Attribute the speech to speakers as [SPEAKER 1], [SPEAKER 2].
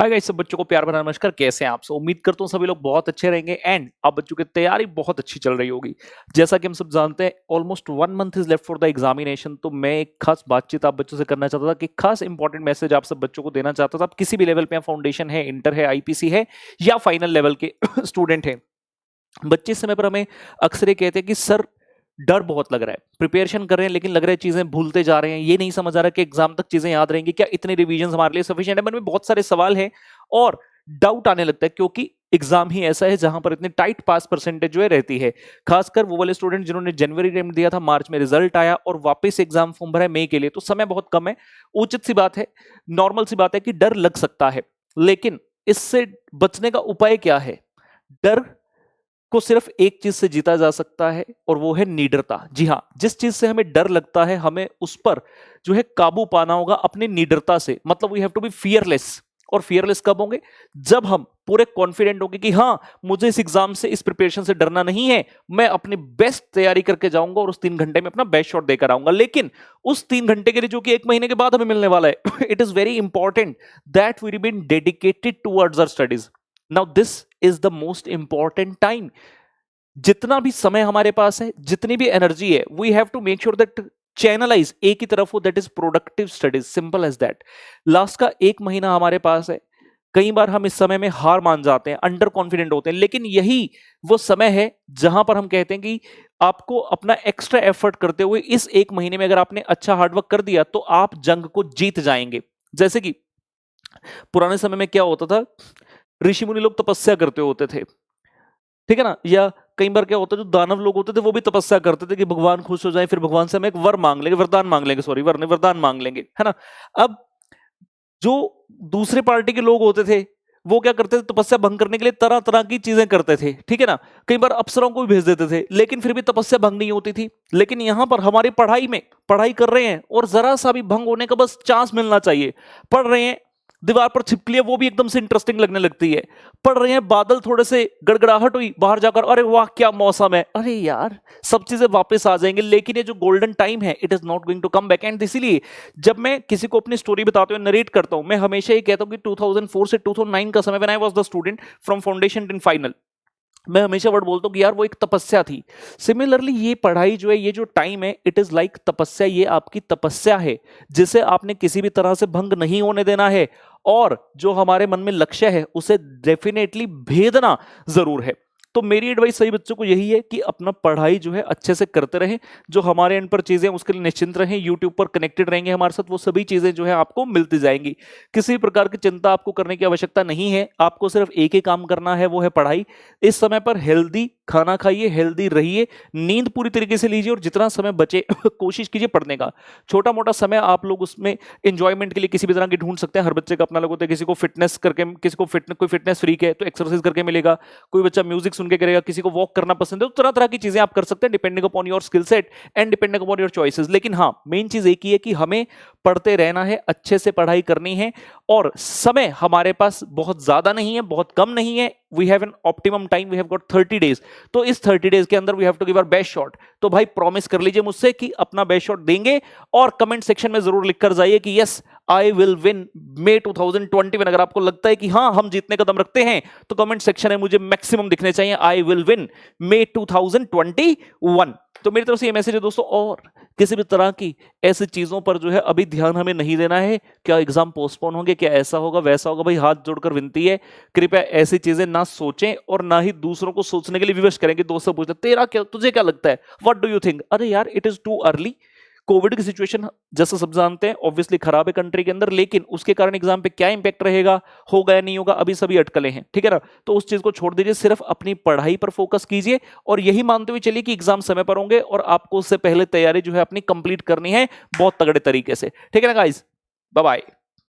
[SPEAKER 1] Hi guys, सब बच्चों को प्यार भरा नमस्कार। कैसे हैं आप सब? उम्मीद करता हूँ सभी लोग बहुत अच्छे रहेंगे एंड आप बच्चों की तैयारी बहुत अच्छी चल रही होगी। जैसा कि हम सब जानते हैं, almost 1 month is left for the examination. तो मैं एक खास बातचीत आप बच्चों से करना चाहता था कि खास इंपॉर्टेंट मैसेज आप सब बच्चों को देना चाहता था। आप किसी भी लेवल पे, फाउंडेशन है, इंटर है, आईपीसी है या फाइनल लेवल के स्टूडेंट हैं, बच्चे इस समय पर हमें अक्सर ये कहते हैं कि सर डर बहुत लग रहा है, प्रिपरेशन कर रहे हैं लेकिन लग रहा है चीजें भूलते जा रहे हैं, ये नहीं समझ आ रहा कि एग्जाम तक चीजें याद रहेंगी क्या, इतने रिवीजन हमारे लिए सफिशिएंट है। मन में बहुत सारे सवाल हैं और डाउट आने लगता है, क्योंकि एग्जाम ही ऐसा है जहां पर इतनी टाइट पास परसेंटेज जो है रहती है। खासकर वो वाले स्टूडेंट जिन्होंने जनवरी में दिया था, मार्च में रिजल्ट आया और वापस एग्जाम फॉर्म भरा है मई के लिए, तो समय बहुत कम है। उचित सी बात है, नॉर्मल सी बात है कि डर लग सकता है, लेकिन इससे बचने का उपाय क्या है? डर को सिर्फ एक चीज से जीता जा सकता है और वो है निडरता। जी हाँ, जिस चीज से हमें डर लगता है हमें उस पर जो है काबू पाना होगा अपनी निडरता से। मतलब we have to be fearless. और फियरलेस कब होंगे? जब हम पूरे कॉन्फिडेंट होंगे कि हाँ, मुझे इस एग्जाम से, इस प्रिपरेशन से डरना नहीं है, मैं अपनी बेस्ट तैयारी करके जाऊंगा और उस 3 घंटे में अपना बेस्ट शॉट देकर आऊंगा। लेकिन उस 3 घंटे के लिए जो कि 1 महीने के बाद हमें मिलने वाला है, it is very important that we remain dedicated towards our studies. Now this is the most important time. जितना भी समय हमारे पास है, जितनी भी एनर्जी है, we have to make sure that channelise एक ही तरफ हो, that is productive studies. Simple as that. Last का 1 महीना हमारे पास है। कई बार हम इस समय में हार मान जाते हैं, अंडर कॉन्फिडेंट होते हैं, लेकिन यही वो समय है जहां पर हम कहते हैं कि आपको अपना एक्स्ट्रा एफर्ट करते हुए इस 1 महीने में अगर आपने अच्छा हार्डवर्क कर दिया तो आप जंग को जीत जाएंगे। जैसे कि पुराने समय में क्या होता था, ऋषि मुनि लोग तपस्या करते होते थे, ठीक है ना। या कई बार क्या होता है, जो दानव लोग होते थे वो भी तपस्या करते थे कि भगवान खुश हो जाए, फिर भगवान से हम एक वर मांग लेंगे, वरदान मांग लेंगे, सॉरी वर नहीं, वरदान मांग लेंगे, है ना। अब जो दूसरे पार्टी के लोग होते थे वो क्या करते थे, तपस्या भंग करने के लिए तरह तरह की चीजें करते थे, ठीक है ना। कई बार अप्सराओं को भी भेज देते थे, लेकिन फिर भी तपस्या भंग नहीं होती थी। लेकिन यहां पर हमारी पढ़ाई में, पढ़ाई कर रहे हैं और जरा सा भी भंग होने का बस चांस मिलना चाहिए। पढ़ रहे हैं, दीवार पर छिपकली है, वो भी एकदम से इंटरेस्टिंग लगने लगती है। पढ़ रहे हैं, बादल थोड़े से गड़गड़ाहट हुई, बाहर जाकर अरे वाह क्या मौसम है, अरे यार सब चीजें वापस आ जाएंगे। लेकिन ये जो गोल्डन टाइम है, it is not going to come back. And इसीलिए जब मैं किसी को अपनी स्टोरी बताते हुए नरेट करता हूं, मैं हमेशा ये कहता हूं कि 2004 से 2009 का समय, when I was the student from foundation in final, मैं हमेशा वर्ड बोलता हूँ कि यार वो एक तपस्या थी। सिमिलरली ये पढ़ाई जो है, ये जो टाइम है, इट इज लाइक तपस्या। ये आपकी तपस्या है जिसे आपने किसी भी तरह से भंग नहीं होने देना है, और जो हमारे मन में लक्ष्य है उसे डेफिनेटली भेदना जरूर है। तो मेरी एडवाइस सही बच्चों को यही है कि अपना पढ़ाई जो है अच्छे से करते रहें। जो हमारे एंड पर चीजें, उसके लिए निश्चिंत रहें। यूट्यूब पर कनेक्टेड रहेंगे हमारे साथ, वो सभी चीजें जो है आपको मिलती जाएंगी। किसी प्रकार की चिंता आपको करने की आवश्यकता नहीं है। आपको सिर्फ एक ही काम करना है, वो है पढ़ाई। इस समय पर हेल्दी खाना खाइए, हेल्दी रहिए, नींद पूरी तरीके से लीजिए, और जितना समय बचे कोशिश कीजिए पढ़ने का। छोटा मोटा समय आप लोग उसमें एंजॉयमेंट के लिए किसी भी तरह की ढूंढ सकते हैं। हर बच्चे का अपना अलग होता है। किसी को फिटनेस करके, किसी को कोई फिटनेस फ्रीक है तो एक्सरसाइज करके मिलेगा, कोई बच्चा म्यूजिक सुन के करेगा, किसी को वॉक करना पसंद है, तो तरह तरह की चीजें आप कर सकते हैं, depending upon your skill set and depending upon your choices. लेकिन हाँ, मेन चीज एक ही है कि हमें पढ़ते रहना है, अच्छे से पढ़ाई करनी है, और समय हमारे पास बहुत ज्यादा नहीं है, बहुत कम नहीं है। We have an optimum time, we have got 30 days. तो इस 30 डेज के अंदर we have to give our best shot. तो भाई प्रॉमिस कर लीजिए मुझसे कि अपना बेस्ट शॉट देंगे, और कमेंट सेक्शन में जरूर लिखकर जाइए कि यस आई विल विन मे 2021। अगर आपको लगता है कि हाँ हम जीतने का दम रखते हैं, तो कमेंट सेक्शन में मुझे मैक्सिमम दिखने चाहिए आई विल विन मे 2021। तो मेरी तरफ से ये मैसेज है दोस्तों, और किसी भी तरह की ऐसी चीजों पर जो है अभी ध्यान हमें नहीं देना है। क्या एग्जाम पोस्टपोन होंगे, क्या ऐसा होगा वैसा होगा, भाई हाथ जोड़कर विनती है, कृपया ऐसी चीजें ना सोचें और ना ही दूसरों को सोचने के लिए विवश करेंगे। दोस्तों पूछते तेरा क्या, तुझे क्या लगता है, व्हाट डू यू थिंक? अरे यार it is too early. Covid की सिचुएशन जैसा सब जानते हैं ऑब्वियसली खराब है कंट्री के अंदर, लेकिन उसके कारण एग्जाम पे क्या इंपैक्ट रहेगा, होगा या नहीं होगा, अभी सभी अटकलें हैं, ठीक है ना। तो उस चीज को छोड़ दीजिए, सिर्फ अपनी पढ़ाई पर फोकस कीजिए, और यही मानते हुए चलिए कि एग्जाम समय पर होंगे और आपको उससे पहले तैयारी जो है अपनी कंप्लीट करनी है बहुत तगड़े तरीके से, ठीक है ना गाइस। Bye bye.